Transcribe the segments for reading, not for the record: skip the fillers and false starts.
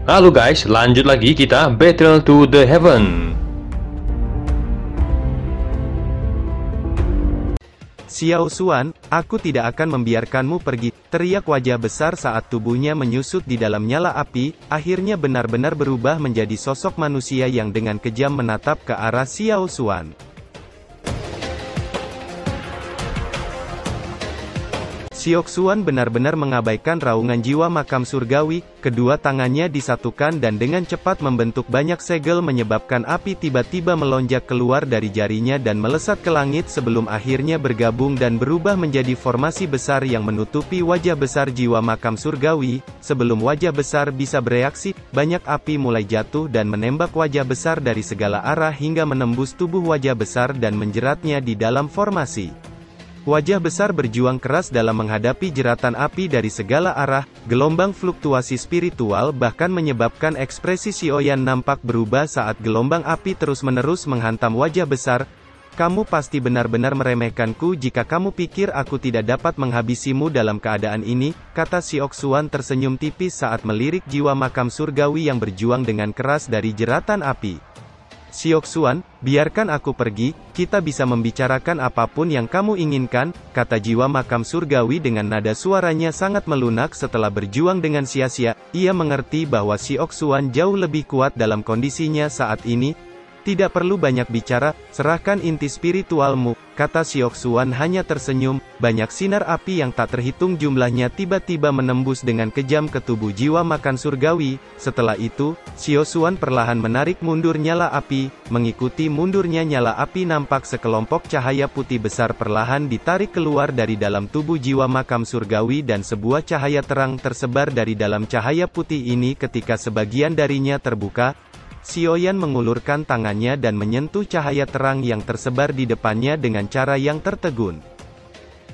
Halo guys, lanjut lagi kita Battle to the Heaven. Xiao Xuan, aku tidak akan membiarkanmu pergi, teriak wajah besar saat tubuhnya menyusut di dalam nyala api, akhirnya benar-benar berubah menjadi sosok manusia yang dengan kejam menatap ke arah Xiao Xuan. Xiao Xuan benar-benar mengabaikan raungan jiwa makam surgawi, kedua tangannya disatukan dan dengan cepat membentuk banyak segel menyebabkan api tiba-tiba melonjak keluar dari jarinya dan melesat ke langit sebelum akhirnya bergabung dan berubah menjadi formasi besar yang menutupi wajah besar jiwa makam surgawi. Sebelum wajah besar bisa bereaksi, banyak api mulai jatuh dan menembak wajah besar dari segala arah hingga menembus tubuh wajah besar dan menjeratnya di dalam formasi. Wajah besar berjuang keras dalam menghadapi jeratan api dari segala arah, gelombang fluktuasi spiritual bahkan menyebabkan ekspresi Xiaoyan nampak berubah saat gelombang api terus-menerus menghantam wajah besar. Kamu pasti benar-benar meremehkanku jika kamu pikir aku tidak dapat menghabisimu dalam keadaan ini, kata Xiao Xuan tersenyum tipis saat melirik jiwa makam surgawi yang berjuang dengan keras dari jeratan api. Xiao Xuan, biarkan aku pergi, kita bisa membicarakan apapun yang kamu inginkan, kata jiwa makam surgawi dengan nada suaranya sangat melunak setelah berjuang dengan sia-sia. Ia mengerti bahwa Xiao Xuan jauh lebih kuat dalam kondisinya saat ini. Tidak perlu banyak bicara, serahkan inti spiritualmu, kata Xiao Xuan hanya tersenyum. Banyak sinar api yang tak terhitung jumlahnya tiba-tiba menembus dengan kejam ke tubuh jiwa makan surgawi. Setelah itu, Xiao Xuan perlahan menarik mundur nyala api. Mengikuti mundurnya nyala api nampak sekelompok cahaya putih besar perlahan ditarik keluar dari dalam tubuh jiwa makam surgawi dan sebuah cahaya terang tersebar dari dalam cahaya putih ini. Ketika sebagian darinya terbuka, Xiaoyan mengulurkan tangannya dan menyentuh cahaya terang yang tersebar di depannya dengan cara yang tertegun.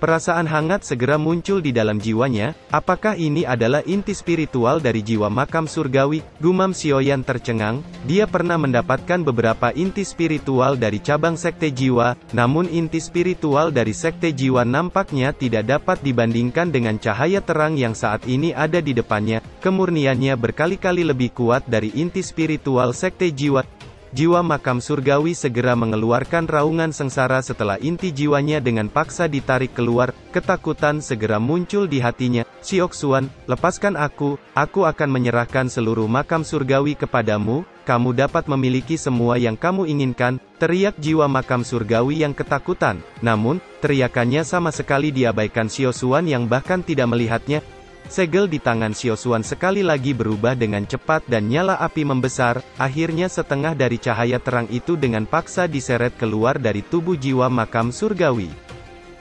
Perasaan hangat segera muncul di dalam jiwanya. Apakah ini adalah inti spiritual dari jiwa makam surgawi? Gumam Xiaoyan tercengang. Dia pernah mendapatkan beberapa inti spiritual dari cabang sekte jiwa, namun inti spiritual dari sekte jiwa nampaknya tidak dapat dibandingkan dengan cahaya terang yang saat ini ada di depannya. Kemurniannya berkali-kali lebih kuat dari inti spiritual sekte jiwa. Jiwa makam surgawi segera mengeluarkan raungan sengsara setelah inti jiwanya dengan paksa ditarik keluar. Ketakutan segera muncul di hatinya. Xiao Xuan, lepaskan aku akan menyerahkan seluruh makam surgawi kepadamu, kamu dapat memiliki semua yang kamu inginkan, teriak jiwa makam surgawi yang ketakutan. Namun, teriakannya sama sekali diabaikan Xiao Xuan yang bahkan tidak melihatnya. Segel di tangan Xiao Xuan sekali lagi berubah dengan cepat dan nyala api membesar, akhirnya setengah dari cahaya terang itu dengan paksa diseret keluar dari tubuh jiwa makam surgawi.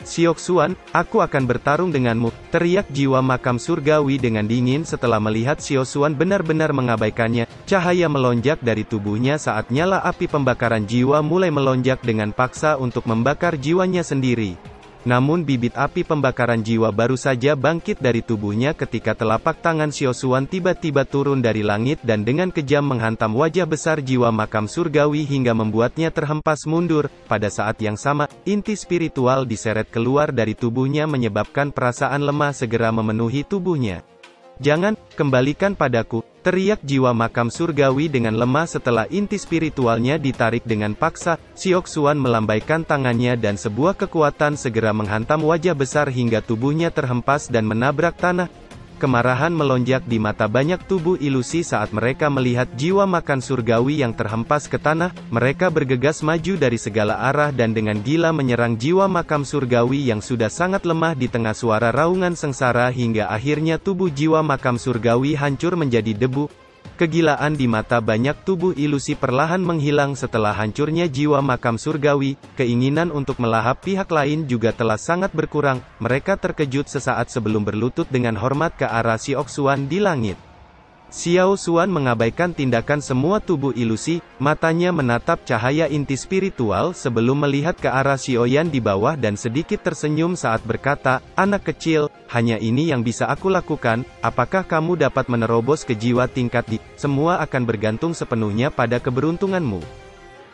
Xiao Xuan, aku akan bertarung denganmu, teriak jiwa makam surgawi dengan dingin setelah melihat Xiao Xuan benar-benar mengabaikannya. Cahaya melonjak dari tubuhnya saat nyala api pembakaran jiwa mulai melonjak dengan paksa untuk membakar jiwanya sendiri. Namun bibit api pembakaran jiwa baru saja bangkit dari tubuhnya ketika telapak tangan Xiao Xuan tiba-tiba turun dari langit dan dengan kejam menghantam wajah besar jiwa makam surgawi hingga membuatnya terhempas mundur. Pada saat yang sama, inti spiritual diseret keluar dari tubuhnya menyebabkan perasaan lemah segera memenuhi tubuhnya. Jangan, kembalikan padaku, teriak jiwa makam surgawi dengan lemah setelah inti spiritualnya ditarik dengan paksa. Xiao Xuan melambaikan tangannya dan sebuah kekuatan segera menghantam wajah besar hingga tubuhnya terhempas dan menabrak tanah. Kemarahan melonjak di mata banyak tubuh ilusi saat mereka melihat jiwa makan surgawi yang terhempas ke tanah. Mereka bergegas maju dari segala arah dan dengan gila menyerang jiwa makam surgawi yang sudah sangat lemah di tengah suara raungan sengsara hingga akhirnya tubuh jiwa makam surgawi hancur menjadi debu. Kegilaan di mata banyak tubuh ilusi perlahan menghilang setelah hancurnya jiwa makam surgawi. Keinginan untuk melahap pihak lain juga telah sangat berkurang. Mereka terkejut sesaat sebelum berlutut dengan hormat ke arah Xiao Xuan di langit. Xiao Xuan mengabaikan tindakan semua tubuh ilusi, matanya menatap cahaya inti spiritual sebelum melihat ke arah Xiaoyan di bawah dan sedikit tersenyum saat berkata, anak kecil, hanya ini yang bisa aku lakukan, apakah kamu dapat menerobos ke jiwa tingkat di, semua akan bergantung sepenuhnya pada keberuntunganmu.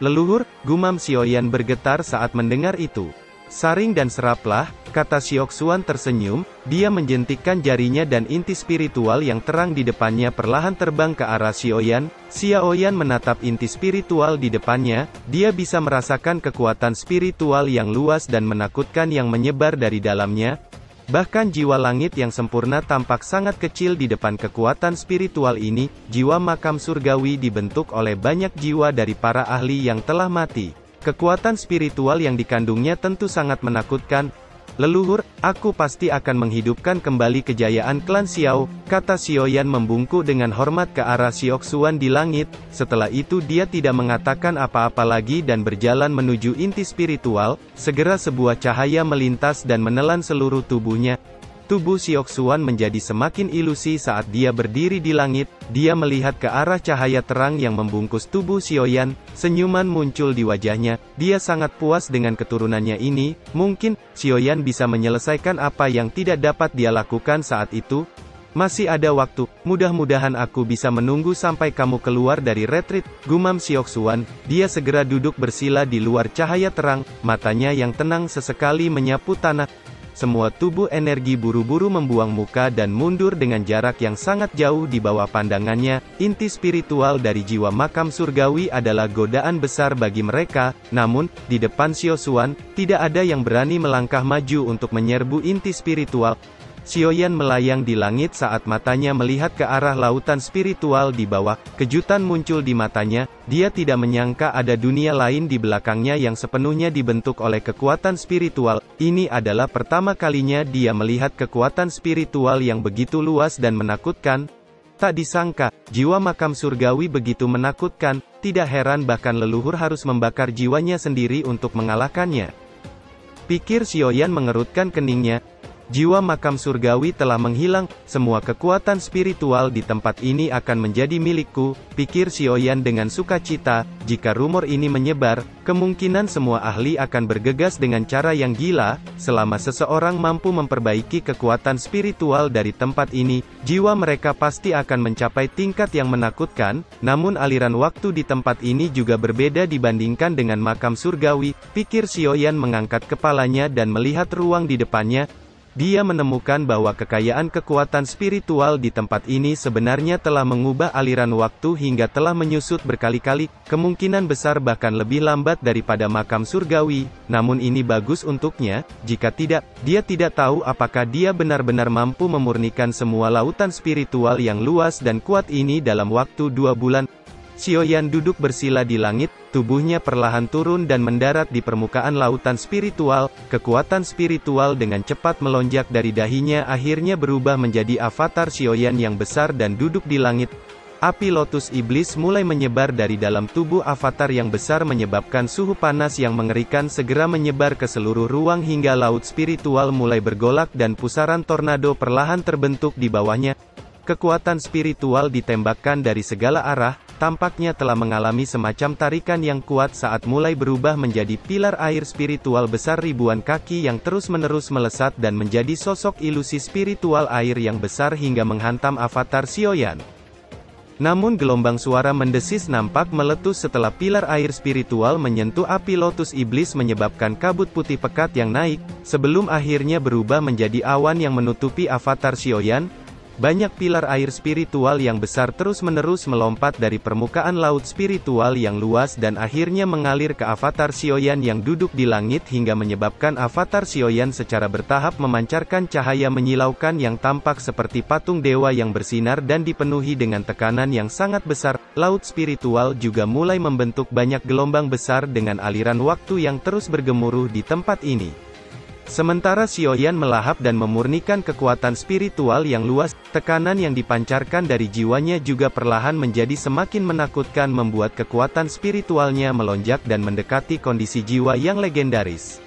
Leluhur, gumam Xiaoyan bergetar saat mendengar itu. Saring dan seraplah, kata Sioxuan tersenyum, dia menjentikkan jarinya dan inti spiritual yang terang di depannya perlahan terbang ke arah Xiaoyan. Xiaoyan menatap inti spiritual di depannya, dia bisa merasakan kekuatan spiritual yang luas dan menakutkan yang menyebar dari dalamnya. Bahkan jiwa langit yang sempurna tampak sangat kecil di depan kekuatan spiritual ini. Jiwa makam surgawi dibentuk oleh banyak jiwa dari para ahli yang telah mati. Kekuatan spiritual yang dikandungnya tentu sangat menakutkan. Leluhur, aku pasti akan menghidupkan kembali kejayaan klan Xiao, kata Xiaoyan membungkuk dengan hormat ke arah Sioxuan di langit. Setelah itu dia tidak mengatakan apa-apa lagi dan berjalan menuju inti spiritual. Segera sebuah cahaya melintas dan menelan seluruh tubuhnya. Tubuh Sioxuan menjadi semakin ilusi saat dia berdiri di langit. Dia melihat ke arah cahaya terang yang membungkus tubuh Xiaoyan. Senyuman muncul di wajahnya. Dia sangat puas dengan keturunannya ini. Mungkin, Xiaoyan bisa menyelesaikan apa yang tidak dapat dia lakukan saat itu. Masih ada waktu, mudah-mudahan aku bisa menunggu sampai kamu keluar dari retreat, gumam Sioxuan. Dia segera duduk bersila di luar cahaya terang, matanya yang tenang sesekali menyapu tanah. Semua tubuh energi buru-buru membuang muka dan mundur dengan jarak yang sangat jauh di bawah pandangannya. Inti spiritual dari jiwa makam surgawi adalah godaan besar bagi mereka, namun, di depan Sioxuan, tidak ada yang berani melangkah maju untuk menyerbu inti spiritual. Xiaoyan melayang di langit saat matanya melihat ke arah lautan spiritual di bawah. Kejutan muncul di matanya, dia tidak menyangka ada dunia lain di belakangnya yang sepenuhnya dibentuk oleh kekuatan spiritual. Ini adalah pertama kalinya dia melihat kekuatan spiritual yang begitu luas dan menakutkan. Tak disangka, jiwa makam surgawi begitu menakutkan, tidak heran bahkan leluhur harus membakar jiwanya sendiri untuk mengalahkannya. Pikir Xiaoyan mengerutkan keningnya. Jiwa makam surgawi telah menghilang, semua kekuatan spiritual di tempat ini akan menjadi milikku, pikir Xiaoyan dengan sukacita. Jika rumor ini menyebar, kemungkinan semua ahli akan bergegas dengan cara yang gila. Selama seseorang mampu memperbaiki kekuatan spiritual dari tempat ini, jiwa mereka pasti akan mencapai tingkat yang menakutkan. Namun aliran waktu di tempat ini juga berbeda dibandingkan dengan makam surgawi, pikir Xiaoyan mengangkat kepalanya dan melihat ruang di depannya. Dia menemukan bahwa kekayaan kekuatan spiritual di tempat ini sebenarnya telah mengubah aliran waktu hingga telah menyusut berkali-kali, kemungkinan besar bahkan lebih lambat daripada makam surgawi. Namun ini bagus untuknya, jika tidak, dia tidak tahu apakah dia benar-benar mampu memurnikan semua lautan spiritual yang luas dan kuat ini dalam waktu 2 bulan. Xiaoyan duduk bersila di langit, tubuhnya perlahan turun dan mendarat di permukaan lautan spiritual. Kekuatan spiritual dengan cepat melonjak dari dahinya akhirnya berubah menjadi avatar Xiaoyan yang besar dan duduk di langit. Api lotus iblis mulai menyebar dari dalam tubuh avatar yang besar menyebabkan suhu panas yang mengerikan segera menyebar ke seluruh ruang hingga laut spiritual mulai bergolak dan pusaran tornado perlahan terbentuk di bawahnya. Kekuatan spiritual ditembakkan dari segala arah, tampaknya telah mengalami semacam tarikan yang kuat saat mulai berubah menjadi pilar air spiritual besar ribuan kaki yang terus-menerus melesat dan menjadi sosok ilusi spiritual air yang besar hingga menghantam avatar Xiaoyan. Namun gelombang suara mendesis nampak meletus setelah pilar air spiritual menyentuh api lotus iblis menyebabkan kabut putih pekat yang naik, sebelum akhirnya berubah menjadi awan yang menutupi avatar Xiaoyan. Banyak pilar air spiritual yang besar terus-menerus melompat dari permukaan laut spiritual yang luas dan akhirnya mengalir ke avatar Xiaoyan yang duduk di langit hingga menyebabkan avatar Xiaoyan secara bertahap memancarkan cahaya menyilaukan yang tampak seperti patung dewa yang bersinar dan dipenuhi dengan tekanan yang sangat besar. Laut spiritual juga mulai membentuk banyak gelombang besar dengan aliran waktu yang terus bergemuruh di tempat ini. Sementara Xiaoyan melahap dan memurnikan kekuatan spiritual yang luas, tekanan yang dipancarkan dari jiwanya juga perlahan menjadi semakin menakutkan membuat kekuatan spiritualnya melonjak dan mendekati kondisi jiwa yang legendaris.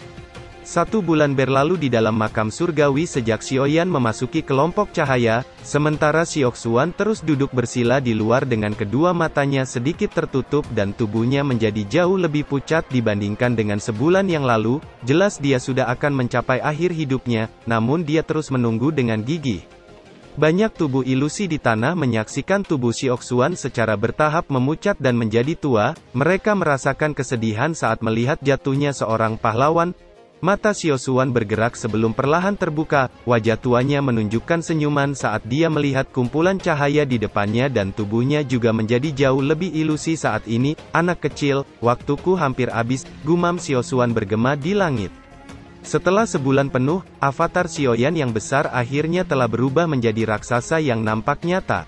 1 bulan berlalu di dalam makam surgawi sejak Xiaoyan memasuki kelompok cahaya, sementara Sioxuan terus duduk bersila di luar dengan kedua matanya sedikit tertutup dan tubuhnya menjadi jauh lebih pucat dibandingkan dengan sebulan yang lalu. Jelas dia sudah akan mencapai akhir hidupnya, namun dia terus menunggu dengan gigih. Banyak tubuh ilusi di tanah menyaksikan tubuh Sioxuan secara bertahap memucat dan menjadi tua. Mereka merasakan kesedihan saat melihat jatuhnya seorang pahlawan. Mata Siosuan bergerak sebelum perlahan terbuka, wajah tuanya menunjukkan senyuman saat dia melihat kumpulan cahaya di depannya dan tubuhnya juga menjadi jauh lebih ilusi saat ini. Anak kecil, waktuku hampir habis, gumam Siosuan bergema di langit. Setelah sebulan penuh, avatar Sioyan yang besar akhirnya telah berubah menjadi raksasa yang nampak nyata.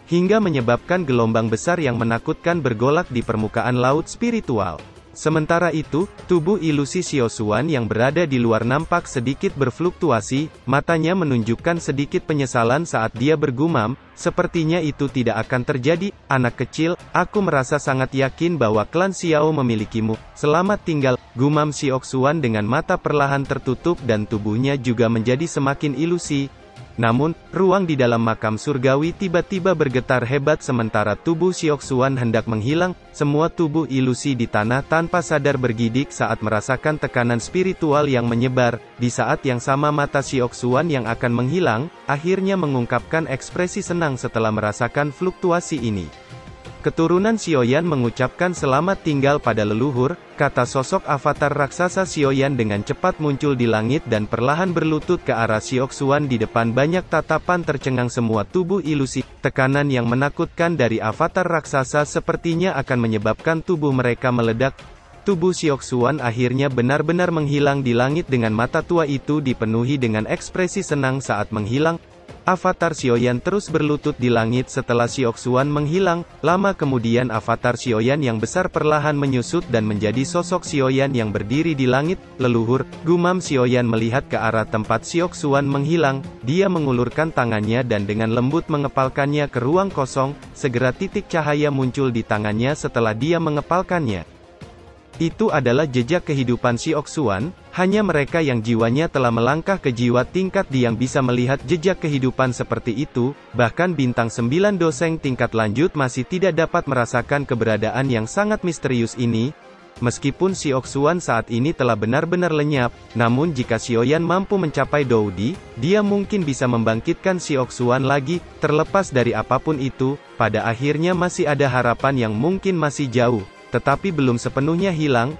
Hingga menyebabkan gelombang besar yang menakutkan bergolak di permukaan laut spiritual. Sementara itu, tubuh ilusi Siosuan yang berada di luar nampak sedikit berfluktuasi, matanya menunjukkan sedikit penyesalan saat dia bergumam, sepertinya itu tidak akan terjadi, anak kecil, aku merasa sangat yakin bahwa klan Xiao memilikimu, selamat tinggal, gumam Siosuan dengan mata perlahan tertutup dan tubuhnya juga menjadi semakin ilusi. Namun, ruang di dalam makam surgawi tiba-tiba bergetar hebat sementara tubuh Siosuan hendak menghilang, semua tubuh ilusi di tanah tanpa sadar bergidik saat merasakan tekanan spiritual yang menyebar, di saat yang sama mata Siosuan yang akan menghilang, akhirnya mengungkapkan ekspresi senang setelah merasakan fluktuasi ini. Keturunan Sioyan mengucapkan selamat tinggal pada leluhur, kata sosok avatar raksasa Sioyan dengan cepat muncul di langit dan perlahan berlutut ke arah Siosuan di depan banyak tatapan tercengang semua tubuh ilusi. Tekanan yang menakutkan dari avatar raksasa sepertinya akan menyebabkan tubuh mereka meledak. Tubuh Siosuan akhirnya benar-benar menghilang di langit dengan mata tua itu dipenuhi dengan ekspresi senang saat menghilang. Avatar Sioyan terus berlutut di langit setelah Siosuan menghilang, lama kemudian avatar Sioyan yang besar perlahan menyusut dan menjadi sosok Sioyan yang berdiri di langit. Leluhur, gumam Sioyan melihat ke arah tempat Siosuan menghilang, dia mengulurkan tangannya dan dengan lembut mengepalkannya ke ruang kosong, segera titik cahaya muncul di tangannya setelah dia mengepalkannya. Itu adalah jejak kehidupan Siosuan, hanya mereka yang jiwanya telah melangkah ke jiwa tingkat D yang bisa melihat jejak kehidupan seperti itu, bahkan bintang 9 doseng tingkat lanjut masih tidak dapat merasakan keberadaan yang sangat misterius ini. Meskipun Siosuan saat ini telah benar-benar lenyap, namun jika Sioyan mampu mencapai Doudi, dia mungkin bisa membangkitkan Siosuan lagi, terlepas dari apapun itu, pada akhirnya masih ada harapan yang mungkin masih jauh. Tetapi belum sepenuhnya hilang.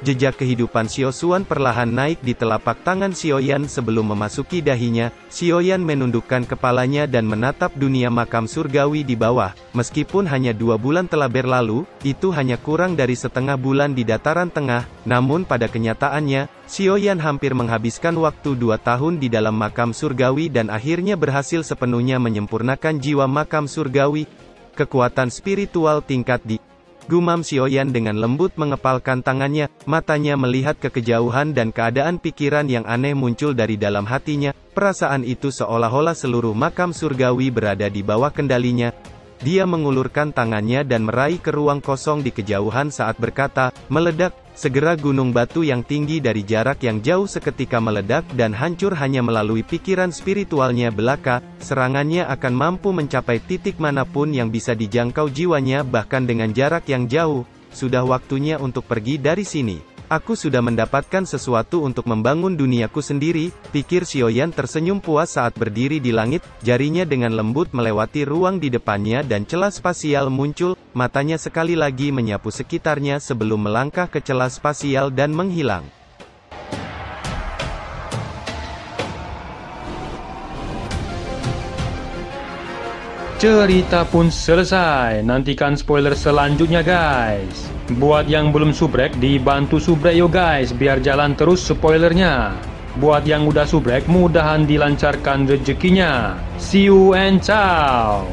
Jejak kehidupan Siosuan perlahan naik di telapak tangan Sioyan sebelum memasuki dahinya. Sioyan menundukkan kepalanya dan menatap dunia makam surgawi di bawah. Meskipun hanya 2 bulan telah berlalu, itu hanya kurang dari setengah bulan di dataran tengah, namun pada kenyataannya, Sioyan hampir menghabiskan waktu 2 tahun di dalam makam surgawi dan akhirnya berhasil sepenuhnya menyempurnakan jiwa makam surgawi. Kekuatan spiritual tingkat D. Gumam Sioyan dengan lembut mengepalkan tangannya, matanya melihat ke kejauhan dan keadaan pikiran yang aneh muncul dari dalam hatinya, perasaan itu seolah-olah seluruh makam surgawi berada di bawah kendalinya. Dia mengulurkan tangannya dan meraih ke ruang kosong di kejauhan saat berkata, meledak, segera gunung batu yang tinggi dari jarak yang jauh seketika meledak dan hancur hanya melalui pikiran spiritualnya belaka, serangannya akan mampu mencapai titik manapun yang bisa dijangkau jiwanya bahkan dengan jarak yang jauh, sudah waktunya untuk pergi dari sini. Aku sudah mendapatkan sesuatu untuk membangun duniaku sendiri, pikir Sioyan tersenyum puas saat berdiri di langit, jarinya dengan lembut melewati ruang di depannya dan celah spasial muncul, matanya sekali lagi menyapu sekitarnya sebelum melangkah ke celah spasial dan menghilang. Cerita pun selesai, nantikan spoiler selanjutnya guys. Buat yang belum subrek, dibantu subrek yo guys, biar jalan terus spoilernya. Buat yang udah subrek, mudahan dilancarkan rezekinya. See you and ciao.